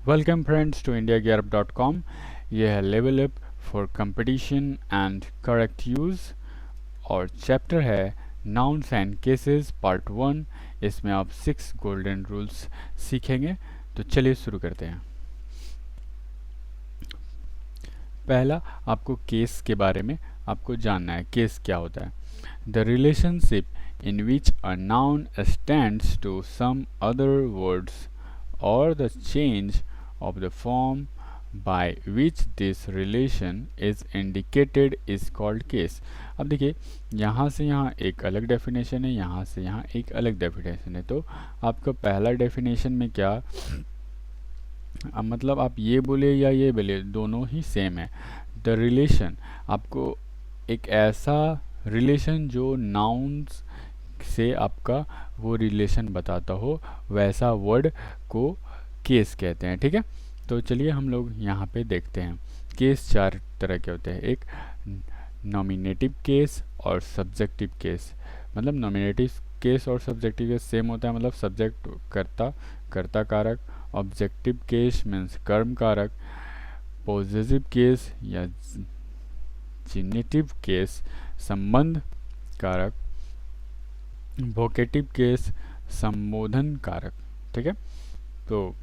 Welcome friends to indiagearup.com। ये है level up for competition and correct use और chapter है नाउन्स एंड केसेस पार्ट 1। इसमें आप 6 गोल्डन रूल्स सीखेंगे। तो चलिए शुरू करते हैं। पहला, आपको केस के बारे में आपको जानना है। केस क्या होता है? The relationship in which a noun stands to some other words or the change of the form by which this relation is indicated is called case। अब देखिए, यहाँ से यहाँ एक अलग डेफिनेशन है, यहाँ से यहाँ एक अलग डेफिनेशन है। तो आपका पहला डेफिनेशन में क्या, अब मतलब आप ये बोले या ये बोले, दोनों ही सेम है। द रिलेशन, आपको एक ऐसा रिलेशन जो नाउन्स से आपका वो रिलेशन बताता हो, वैसा वर्ड को केस कहते हैं। ठीक है, तो चलिए हम लोग यहाँ पे देखते हैं। केस 4 तरह के होते हैं। एक नॉमिनेटिव केस और सब्जेक्टिव केस। मतलब नॉमिनेटिव केस और सब्जेक्टिव केस सेम होता है, मतलब सब्जेक्ट कर्ता कारक। ऑब्जेक्टिव केस मीन्स कर्म कारक। पॉजेसिव केस या जिनेटिव केस संबंध कारक। वोकेटिव केस संबोधन कारक। ठीक है, तो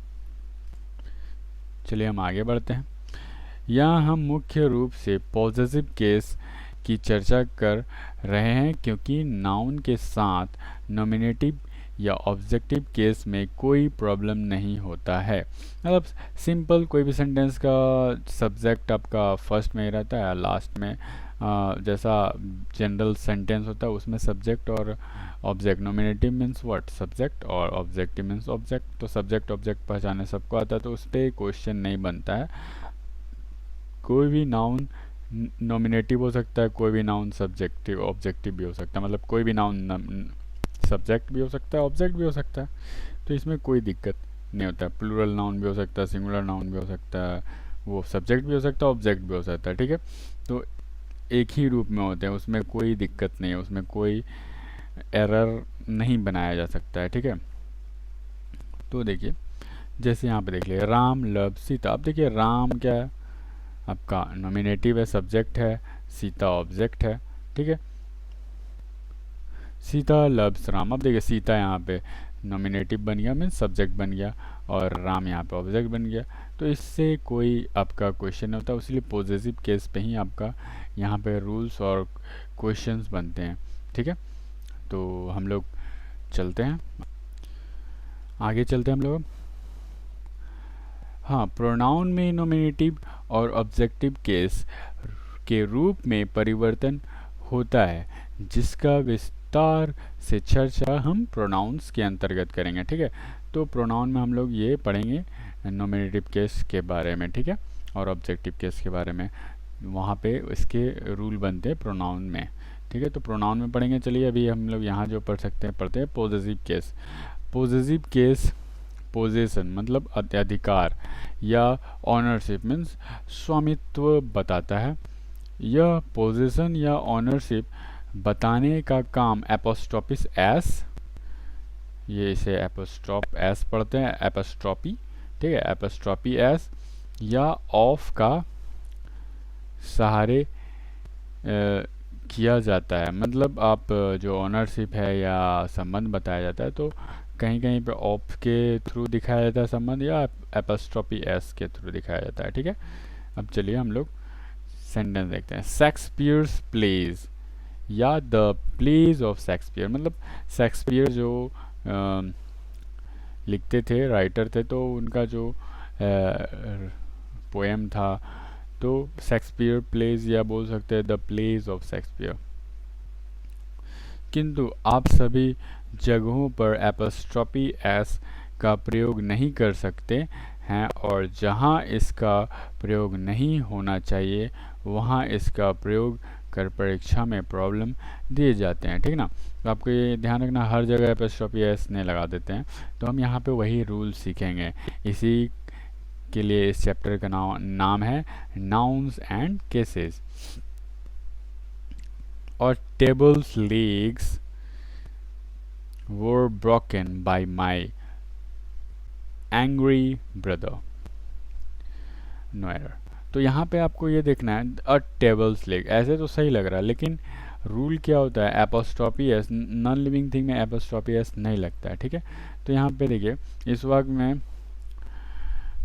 चलिए हम आगे बढ़ते हैं। यहाँ हम मुख्य रूप से पॉजेसिव केस की चर्चा कर रहे हैं, क्योंकि नाउन के साथ नॉमिनेटिव या ऑब्जेक्टिव केस में कोई प्रॉब्लम नहीं होता है। मतलब सिंपल कोई भी सेंटेंस का सब्जेक्ट आपका फर्स्ट में ही रहता है, लास्ट में जैसा जनरल सेंटेंस होता है उसमें सब्जेक्ट और object. Nominative means what, subject, और ऑब्जेक्टिव मीन्स ऑब्जेक्ट। तो सब्जेक्ट ऑब्जेक्ट पहचाने सबको आता है, तो उस पर क्वेश्चन नहीं बनता है। कोई भी नाउन नॉमिनेटिव हो सकता है, कोई भी नाउन सब्जेक्टिव ऑब्जेक्टिव भी हो सकता है। मतलब कोई भी नाउन सब्जेक्ट भी हो सकता है, ऑब्जेक्ट भी हो सकता है। तो इसमें कोई दिक्कत नहीं होता है। प्लूरल नाउन भी हो सकता है, सिंगुलर नाउन भी हो सकता है, वो सब्जेक्ट भी हो सकता है, ऑब्जेक्ट भी हो सकता है। ठीक है, तो एक ही रूप में होते हैं, उसमें कोई दिक्कत नहीं है, उसमें कोई एरर नहीं बनाया जा सकता है। ठीक है, तो देखिए जैसे यहाँ पे देख लिए, राम लव सीता। अब देखिए राम क्या है, आपका नॉमिनेटिव है, सब्जेक्ट है, सीता ऑब्जेक्ट है। ठीक है, सीता लव्स राम। अब देखिए सीता यहाँ पे नॉमिनेटिव बन गया, मीन्स सब्जेक्ट बन गया, और राम यहाँ पे ऑब्जेक्ट बन गया। तो इससे कोई आपका क्वेश्चन नहीं होता, इसलिए पॉजेसिव केस पे ही आपका यहाँ पे रूल्स और क्वेश्चंस बनते हैं। ठीक है, तो हम लोग चलते हैं आगे, चलते हैं हम लोग। हाँ, प्रोनाउन में नॉमिनेटिव और ऑब्जेक्टिव केस के रूप में परिवर्तन होता है, जिसका विस्तार से चर्चा हम प्रोनाउंस के अंतर्गत करेंगे। ठीक है, तो प्रोनाउन में हम लोग ये पढ़ेंगे नॉमिनेटिव केस के बारे में, ठीक है, और ऑब्जेक्टिव केस के बारे में। वहाँ पे इसके रूल बनते हैं प्रोनाउन में। ठीक है, तो प्रोनाउन में पढ़ेंगे। चलिए अभी हम लोग यहाँ जो पढ़ सकते हैं, पढ़ते हैं possessive case. Possessive case, possession मतलब अधिकार या ऑनरशिप मीन्स स्वामित्व बताता है। यह पोजेशन या ऑनरशिप बताने का काम एपोस्ट्रोपिस एस, ये इसे एपोस्ट्रोप एस पढ़ते हैं, एपोस्ट्रोपी। ठीक है, एपोस्ट्रोपी एस या ऑफ का सहारे किया जाता है। मतलब आप जो ऑनरशिप है या संबंध बताया जाता है, तो कहीं कहीं पे ऑफ के थ्रू दिखाया जाता है संबंध, या एपोस्ट्रोपी एस के थ्रू दिखाया जाता है। ठीक है, अब चलिए हम लोग सेंटेंस देखते हैं। शेक्सपियर्स प्लेज या द प्लेज ऑफ शेक्सपियर। मतलब शेक्सपियर जो लिखते थे, राइटर थे, तो उनका जो पोएम था, तो शेक्सपियर प्लेज या बोल सकते हैं द प्लेज ऑफ शेक्सपियर। किंतु आप सभी जगहों पर एपोस्ट्रोपी एस का प्रयोग नहीं कर सकते हैं, और जहां इसका प्रयोग नहीं होना चाहिए वहां इसका प्रयोग कर परीक्षा में प्रॉब्लम दिए जाते हैं। ठीक ना, तो आपको ये ध्यान रखना, हर जगह एपोस्ट्रोफी एस नहीं लगा देते हैं। तो हम यहाँ पे वही रूल सीखेंगे। इसी के लिए इस चैप्टर का नाम है नाउन्स एंड केसेस। और table's legs were broken by my angry brother। No error. तो यहाँ पे आपको ये देखना है अ टेबल्स लेग, ऐसे तो सही लग रहा है लेकिन रूल क्या होता है, apostrophe S, non living thing में एपोस्ट्रॉफी एस नहीं लगता है, ठीक है। तो यहाँ पे देखिए इस वक्त में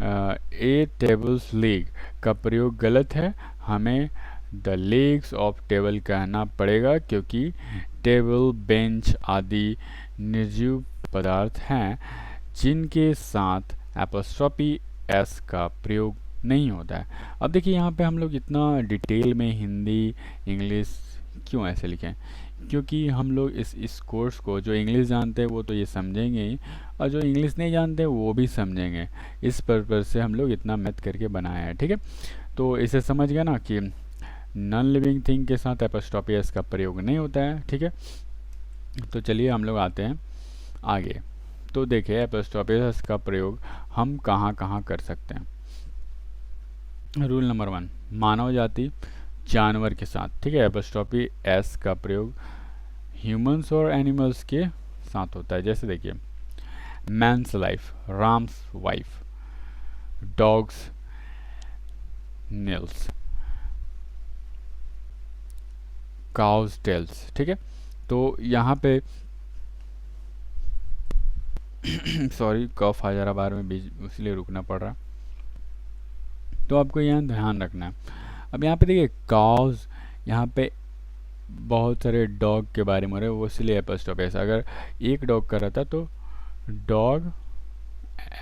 ए टेबल्स लेग का प्रयोग गलत है, हमें द लेग्स ऑफ टेबल कहना पड़ेगा क्योंकि टेबल बेंच आदि निर्जीव पदार्थ हैं जिनके साथ एपोस्ट्रॉफी एस का प्रयोग नहीं होता है। अब देखिए यहाँ पे हम लोग इतना डिटेल में हिंदी इंग्लिश क्यों ऐसे लिखें, क्योंकि हम लोग इस कोर्स को जो इंग्लिश जानते हैं वो तो ये समझेंगे ही, और जो इंग्लिश नहीं जानते वो भी समझेंगे। इस पर्पज़ से हम लोग इतना मैथ करके बनाया है, ठीक है। तो इसे समझ गया ना कि नॉन लिविंग थिंग के साथ एपोस्ट्रॉफी एस का प्रयोग नहीं होता है, ठीक है। तो चलिए हम लोग आते हैं आगे। तो देखिए एपोस्ट्रॉफी एस का प्रयोग हम कहाँ कहाँ कर सकते हैं। रूल नंबर 1, मानव जाति जानवर के साथ, ठीक है। एपोस्ट्रॉफी एस का प्रयोग ह्यूमंस और एनिमल्स के साथ होता है। जैसे देखिए man's life, Ram's wife, dog's nails, cow's tails, ठीक है। तो यहाँ पे सॉरी कफ आ जा रहा बार में बीच, इसलिए रुकना पड़ रहा। तो आपको यहाँ ध्यान रखना है। अब यहाँ पे देखिए काउज, यहाँ पे बहुत सारे डॉग के बारे में हो रहे हैं, वो इसलिए एपोस्ट्रॉफी एस, अगर एक डॉग का रहता तो डॉग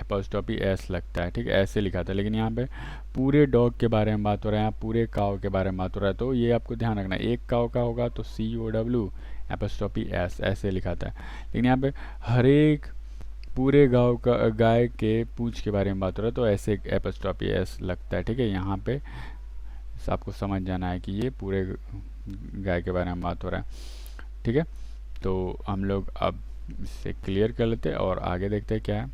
एपोस्ट्रॉफी एस लगता है, ठीक है, ऐसे लिखा था। लेकिन यहाँ पे पूरे डॉग के बारे में बात हो रहा है, यहाँ पूरे काव के बारे में बात हो रहा है, तो ये आपको ध्यान रखना है। एक काव का होगा तो COW एपोस्ट्रॉफी एस ऐसे लिखा था। लेकिन यहाँ पे हर एक पूरे गाय के पूंछ के बारे में बात हो रहा है तो ऐसे एपोस्ट्रॉफी एस लगता है, ठीक है। यहाँ पे आपको समझ जाना है कि ये पूरे गाय के बारे में बात हो रहा है, ठीक है। तो हम लोग अब इसे क्लियर कर लेते हैं और आगे देखते हैं क्या है।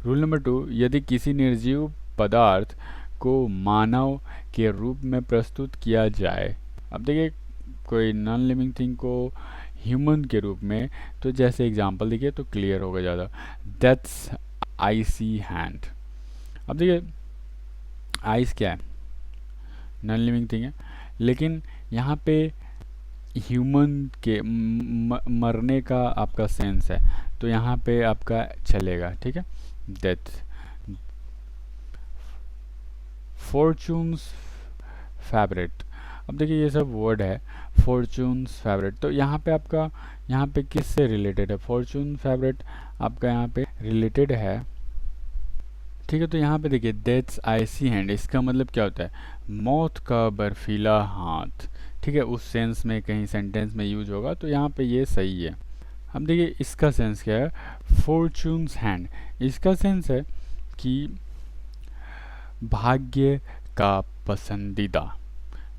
रूल नंबर 2, यदि किसी निर्जीव पदार्थ को मानव के रूप में प्रस्तुत किया जाए। अब देखिए कोई नॉन लिविंग थिंग को ह्यूमन के रूप में, तो जैसे एग्जांपल देखिए तो क्लियर होगा ज़्यादा। That's icy hand. अब देखिए आइस क्या है, नॉन लिविंग थिंग है, लेकिन यहाँ पे ह्यूमन के मरने का आपका सेंस है तो यहाँ पे आपका चलेगा, ठीक है। Death, fortunes favourite. अब देखिए ये सब वर्ड है, फॉर्चून्स फेवरेट, तो यहाँ पे आपका यहाँ पे किससे रिलेटेड है, फॉर्चून फेवरेट आपका यहाँ पे रिलेटेड है, ठीक है। तो यहाँ पे देखिए डेथ्स आइसी हैंड, इसका मतलब क्या होता है, मौत का बर्फीला हाथ, ठीक है। उस सेंस में कहीं सेंटेंस में यूज होगा तो यहाँ पे ये सही है। अब देखिए इसका सेंस क्या है, फॉर्चून्स हैंड, इसका सेंस है कि भाग्य का पसंदीदा,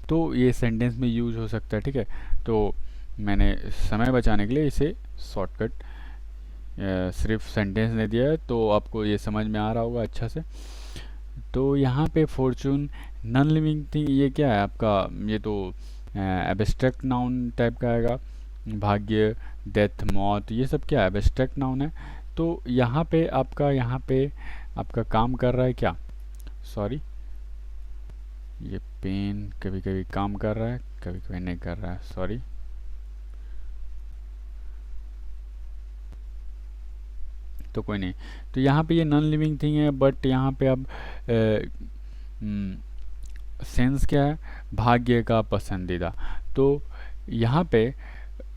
तो ये सेंटेंस में यूज हो सकता है, ठीक है। तो मैंने समय बचाने के लिए इसे शॉर्टकट सिर्फ सेंटेंस ने दिया है, तो आपको ये समझ में आ रहा होगा अच्छा से। तो यहाँ पे फॉर्चून नॉन लिविंग थिंग, ये क्या है आपका, ये तो एब्स्ट्रैक्ट नाउन टाइप का आएगा। भाग्य, डेथ, मौत, ये सब क्या है, एब्स्ट्रैक्ट नाउन है। तो यहाँ पे आपका काम कर रहा है क्या, सॉरी ये पेन कभी कभी काम कर रहा है कभी कभी नहीं कर रहा है, सॉरी। तो कोई नहीं, तो यहाँ पे ये नॉन लिविंग थिंग है, बट यहाँ पे अब सेंस क्या है, भाग्य का पसंदीदा, तो यहाँ पे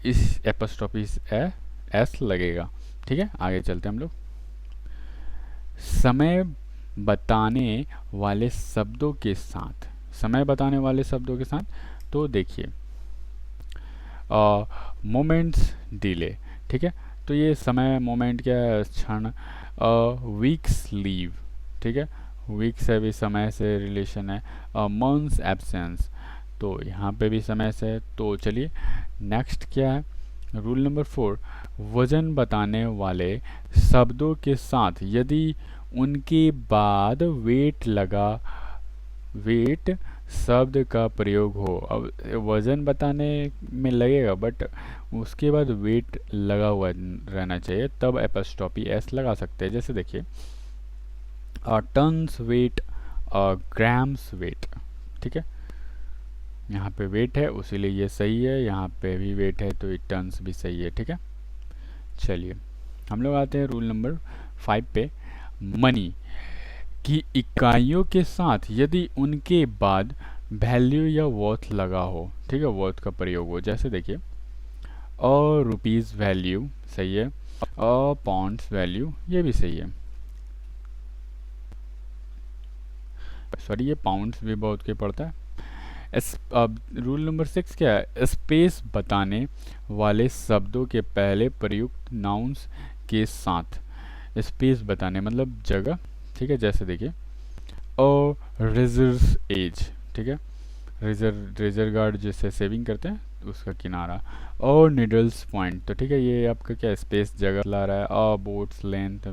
इस एपोस्ट्रोफी एस लगेगा, ठीक है। आगे चलते हैं हम लोग। समय बताने वाले शब्दों के साथ, समय बताने वाले शब्दों के साथ, तो देखिए मोमेंट्स डिले, ठीक है। तो ये समय, मोमेंट क्या है, क्षण। वीक्स लीव, ठीक है, वीक से भी समय से रिलेशन है। मंथ्स एब्सेंस, तो यहाँ पे भी समय से है। तो चलिए नेक्स्ट क्या है, रूल नंबर 4, वजन बताने वाले शब्दों के साथ यदि उनके बाद वेट शब्द का प्रयोग हो। अब वजन बताने में लगेगा बट उसके बाद वेट लगा हुआ रहना चाहिए, तब एपोस्ट्रोफी एस लगा सकते हैं। जैसे देखिए टन्स वेट ग्राम्स वेट। ठीक है, यहाँ पे वेट है उसीलिए ये सही है, यहाँ पे भी वेट है तो ये टन्स भी सही है। ठीक है, चलिए हम लोग आते हैं रूल नंबर 5 पे। मनी की इकाइयों के साथ यदि उनके बाद वैल्यू या वर्थ लगा हो, ठीक है, वर्थ का प्रयोग हो, जैसे देखिए और रुपीज़ वैल्यू सही है, और पाउंड्स वैल्यू ये भी सही है। सॉरी, ये पाउंड्स भी बहुत के पड़ता है। अब रूल नंबर 6 क्या है? स्पेस बताने वाले शब्दों के पहले प्रयुक्त नाउन्स के साथ। स्पेस बताने मतलब जगह। ठीक है, जैसे देखिए और रेजर्स एज। ठीक है, रेजर गार्ड जिससे सेविंग करते हैं उसका किनारा। और निडल्स पॉइंट, तो ठीक है ये आपका क्या स्पेस जगह ला रहा है। और बोट्स लेंथ,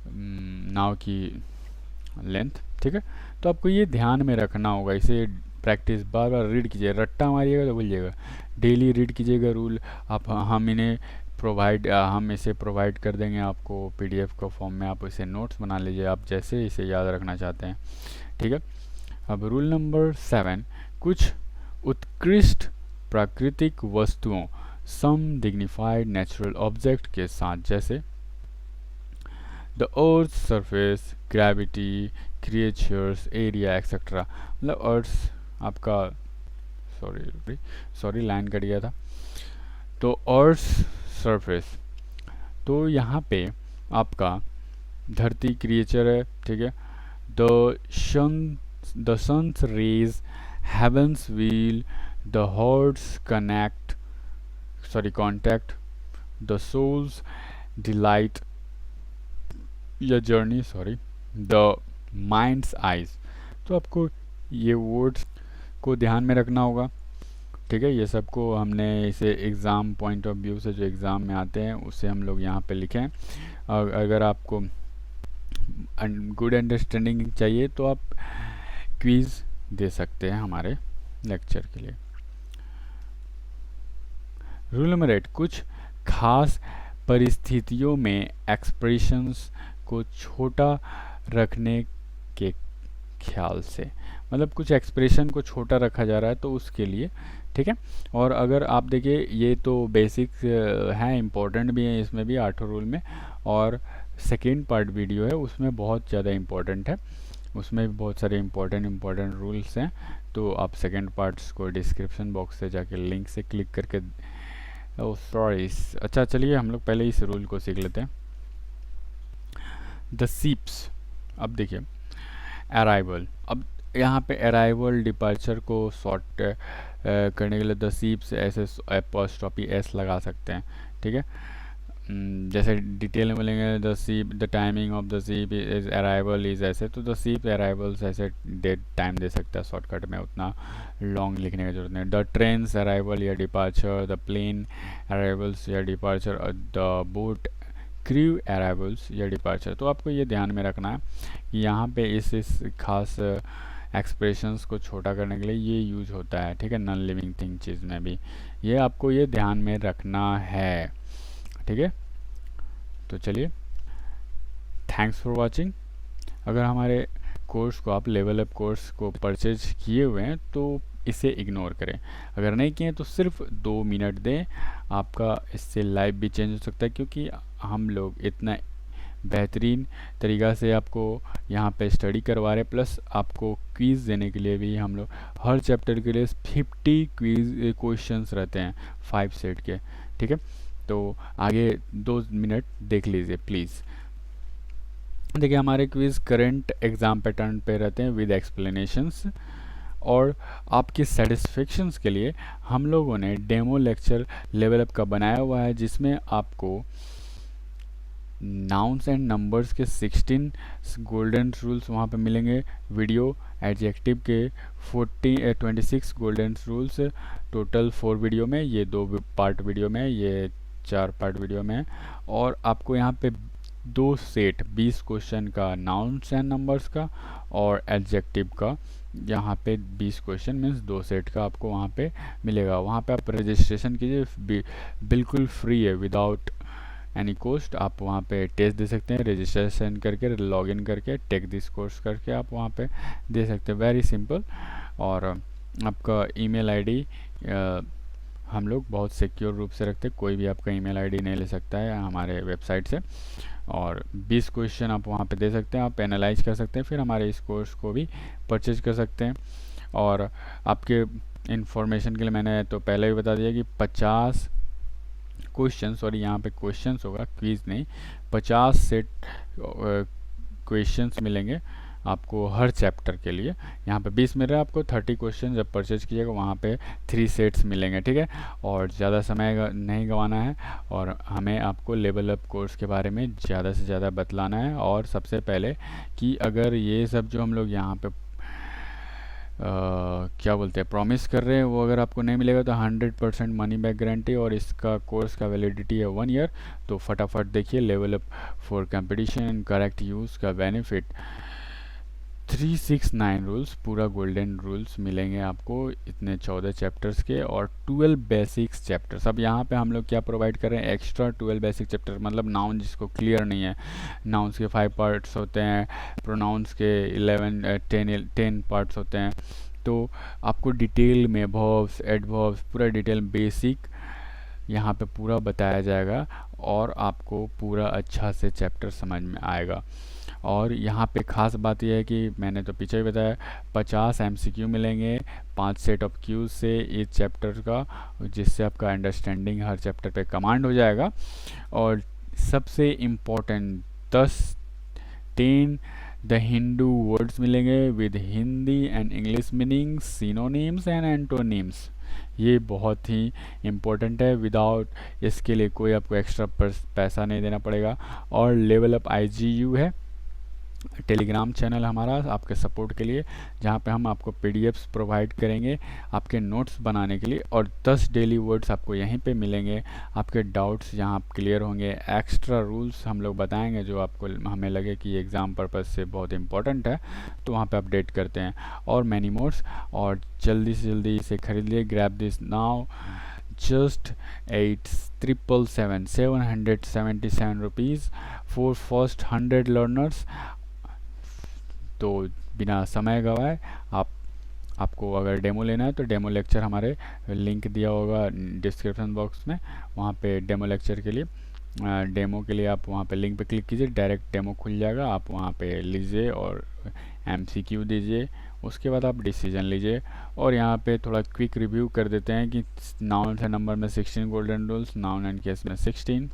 नाव की लेंथ। ठीक है, तो आपको ये ध्यान में रखना होगा, इसे प्रैक्टिस बार बार रीड कीजिए, रट्टा मारिएगा तो भूलिएगा, डेली रीड कीजिएगा रूल। आप हम इसे प्रोवाइड कर देंगे आपको पीडीएफ का फॉर्म में, आप इसे नोट्स बना लीजिए आप जैसे इसे याद रखना चाहते हैं। ठीक है, अब रूल नंबर 7, कुछ उत्कृष्ट प्राकृतिक वस्तुओं सम डिग्निफाइड नेचुरल ऑब्जेक्ट के साथ, जैसे the earth surface, gravity, creatures, area etcetera. मतलब अर्थ आपका सॉरी लाइन कट गया था। तो अर्थ सरफेस, तो यहाँ पे आपका धरती क्रिएचर है। ठीक है, the sun's rays, heaven's wheel, the heart's contact, the soul's delight या जर्नी, द माइंड्स आइज। तो आपको ये वर्ड्स को ध्यान में रखना होगा। ठीक है, ये सबको हमने इसे एग्ज़ाम पॉइंट ऑफ व्यू से जो एग्ज़ाम में आते हैं उसे हम लोग यहाँ पे लिखें। और अगर आपको गुड अंडरस्टैंडिंग चाहिए तो आप क्विज़ दे सकते हैं हमारे लेक्चर के लिए। रूल नंबर 8, कुछ खास परिस्थितियों में एक्सप्रेशंस को छोटा रखने के ख्याल से, मतलब कुछ एक्सप्रेशन को छोटा रखा जा रहा है तो उसके लिए। ठीक है, और अगर आप देखिए ये तो बेसिक है, इम्पोर्टेंट भी है, इसमें भी 8 रूल में, और सेकेंड पार्ट वीडियो है उसमें बहुत ज़्यादा इम्पोर्टेंट है, उसमें भी बहुत सारे इम्पोर्टेंट रूल्स हैं। तो आप सेकेंड पार्ट्स को डिस्क्रिप्शन बॉक्स से जाके लिंक से क्लिक करके अच्छा चलिए हम लोग पहले इस रूल को सीख लेते हैं। द सीप्स, अब देखिए अराइवल, अब यहाँ पे अराइवल डिपार्चर को शॉर्ट करने के लिए द सीप्स ऐसे एपोस्ट्रॉफी एस लगा सकते हैं। ठीक है, जैसे डिटेल में बोलेंगे the ship, the timing of the ship is arrival is ऐसे, तो द सीप अराइवल्स ऐसे डेट टाइम दे सकता है शॉर्टकट में, उतना लॉन्ग लिखने की जरूरत नहीं। द ट्रेन्स अराइवल या डिपार्चर, द प्लेन अराइवल्स या departure, the boat crew arrivals या डिपार्चर। तो आपको ये ध्यान में रखना है कि यहाँ पे इस खास एक्सप्रेशंस को छोटा करने के लिए ये यूज होता है। ठीक है, नॉन लिविंग थिंग चीज़ में भी ये आपको ये ध्यान में रखना है। ठीक है, तो चलिए थैंक्स फॉर वाचिंग। अगर हमारे कोर्स को आप लेवल अप कोर्स को परचेज किए हुए हैं तो इसे इग्नोर करें, अगर नहीं किए तो सिर्फ 2 मिनट दें, आपका इससे लाइफ भी चेंज हो सकता है, क्योंकि हम लोग इतना बेहतरीन तरीक़ा से आपको यहाँ पे स्टडी करवा रहे, प्लस आपको क्विज़ देने के लिए भी हम लोग हर चैप्टर के लिए 50 क्विज़ क्वेश्चंस रहते हैं 5 सेट के। ठीक है, तो आगे 2 मिनट देख लीजिए प्लीज़। देखिए हमारे क्विज़ करंट एग्ज़ाम पैटर्न पे रहते हैं विद एक्सप्लेनेशंस, और आपकी सेटिस्फेक्शंस के लिए हम लोगों ने डेमो लेक्चर लेवल अप का बनाया हुआ है, जिसमें आपको नाउन्स एंड नंबर्स के 16 गोल्डन रूल्स वहाँ पे मिलेंगे, वीडियो एडजेक्टिव के 26 गोल्डन रूल्स, टोटल 4 वीडियो में, ये 2 पार्ट वीडियो में, ये 4 पार्ट वीडियो में। और आपको यहाँ पे 2 सेट 20 क्वेश्चन का नाउन्स एंड नंबर्स का और एडजेक्टिव का, यहाँ पे 20 क्वेश्चन मीन्स 2 सेट का आपको वहाँ पे मिलेगा। वहाँ पे आप रजिस्ट्रेशन कीजिए, बिल्कुल फ्री है, विदाउट एनी कॉस्ट, आप वहाँ पे टेस्ट दे सकते हैं, रजिस्ट्रेशन करके लॉगिन करके टेक दिस कोर्स करके आप वहाँ पे दे सकते हैं, वेरी सिंपल। और आपका ईमेल आईडी हम लोग बहुत सिक्योर रूप से रखते हैं, कोई भी आपका ईमेल आईडी नहीं ले सकता है हमारे वेबसाइट से। और 20 क्वेश्चन आप वहाँ पे दे सकते हैं, आप एनालाइज कर सकते हैं, फिर हमारे इस कोर्स को भी परचेज कर सकते हैं। और आपके इन्फॉर्मेशन के लिए मैंने तो पहले ही बता दिया कि 50 क्वेश्चन, सॉरी यहाँ पे क्वेश्चंस होगा, क्विज नहीं, 50 सेट क्वेश्चंस मिलेंगे आपको हर चैप्टर के लिए। यहाँ पे 20 मिल रहा है आपको, 30 क्वेश्चन जब परचेज कीजिएगा वहाँ पे 3 सेट्स मिलेंगे, ठीक है। और ज़्यादा समय नहीं गंवाना है, और हमें आपको लेवल अप कोर्स के बारे में ज़्यादा से ज़्यादा बतलाना है। और सबसे पहले कि अगर ये सब जो हम लोग यहाँ पे क्या बोलते हैं प्रॉमिस कर रहे हैं वो अगर आपको नहीं मिलेगा तो 100% मनी बैक गारंटी, और इसका कोर्स का वैलिडिटी है 1 ईयर। तो फटाफट देखिए, level up for competition and correct use का बेनिफिट 369 रूल्स, पूरा गोल्डन रूल्स मिलेंगे आपको इतने 14 चैप्टर्स के, और 12 बेसिक्स चैप्टर्स। अब यहाँ पे हम लोग क्या प्रोवाइड कर रहे हैं, एक्स्ट्रा 12 बेसिक चैप्टर, मतलब नाउन जिसको क्लियर नहीं है, नाउन्स के 5 पार्ट्स होते हैं, प्रोनाउंस के 10 पार्ट्स होते हैं। तो आपको डिटेल में वर्ब्स, एडवर्ब्स, पूरा डिटेल बेसिक यहाँ पे पूरा बताया जाएगा, और आपको पूरा अच्छा से चैप्टर समझ में आएगा। और यहाँ पे ख़ास बात यह है कि मैंने तो पीछे ही बताया 50 MCQ मिलेंगे 5 सेट ऑफ क्यूज से इस चैप्टर का, जिससे आपका अंडरस्टैंडिंग हर चैप्टर पे कमांड हो जाएगा। और सबसे इम्पोर्टेंट 10 द हिंदू वर्ड्स मिलेंगे with Hindi and English meaning, synonyms and antonyms. ये बहुत ही इम्पोर्टेंट है, विदाउट इसके लिए कोई आपको एक्स्ट्रा पैसा नहीं देना पड़ेगा। और लेवल अप IGU है टेलीग्राम चैनल हमारा आपके सपोर्ट के लिए, जहाँ पे हम आपको PDFs प्रोवाइड करेंगे आपके नोट्स बनाने के लिए, और 10 डेली वर्ड्स आपको यहीं पे मिलेंगे। आपके डाउट्स यहाँ आप क्लियर होंगे, एक्स्ट्रा रूल्स हम लोग बताएंगे जो आपको हमें लगे कि एग्ज़ाम पर्पज़ से बहुत इंपॉर्टेंट है, तो वहाँ पे अपडेट करते हैं, और मैनी मोर्स। और जल्दी से जल्दी इसे खरीद लिए, grab this now, just 777 rupees for first 100 learners. तो बिना समय गवाए आपको अगर डेमो लेना है तो डेमो लेक्चर हमारे लिंक दिया होगा डिस्क्रिप्शन बॉक्स में, वहाँ पे डेमो लेक्चर के लिए डेमो के लिए आप वहाँ पे लिंक पे क्लिक कीजिए, डायरेक्ट डेमो खुल जाएगा, आप वहाँ पे लीजिए और MCQ दीजिए, उसके बाद आप डिसीजन लीजिए। और यहाँ पे थोड़ा क्विक रिव्यू कर देते हैं कि नाउन है नंबर में 16 golden rules, noun and case में 16,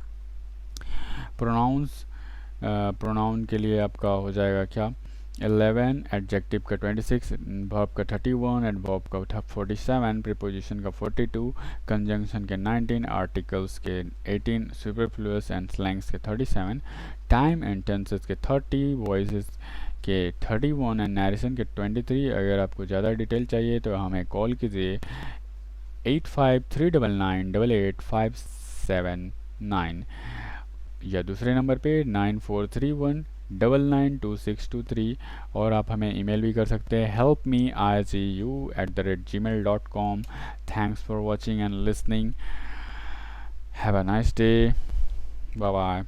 प्रोनाउन के लिए आपका हो जाएगा क्या 11, एडजेक्टिव का 26, वर्ब का 31, एडवर्ब का 47, प्रीपोजिशन का 42, कंजंक्शन के 19, आर्टिकल्स के 18, सुपरफ्लुअस एंड स्लैंग्स के 37, टाइम एंड टेंसेस के 30, वॉइसेस के 31 एंड नरेशन के 23। अगर आपको ज़्यादा डिटेल चाहिए तो हमें कॉल कीजिए 8539888579, या दूसरे नंबर पे 9431992623। और आप हमें ईमेल भी कर सकते हैं helpmeicu@gmail.com। Thanks for watching and listening, have a nice day, bye bye.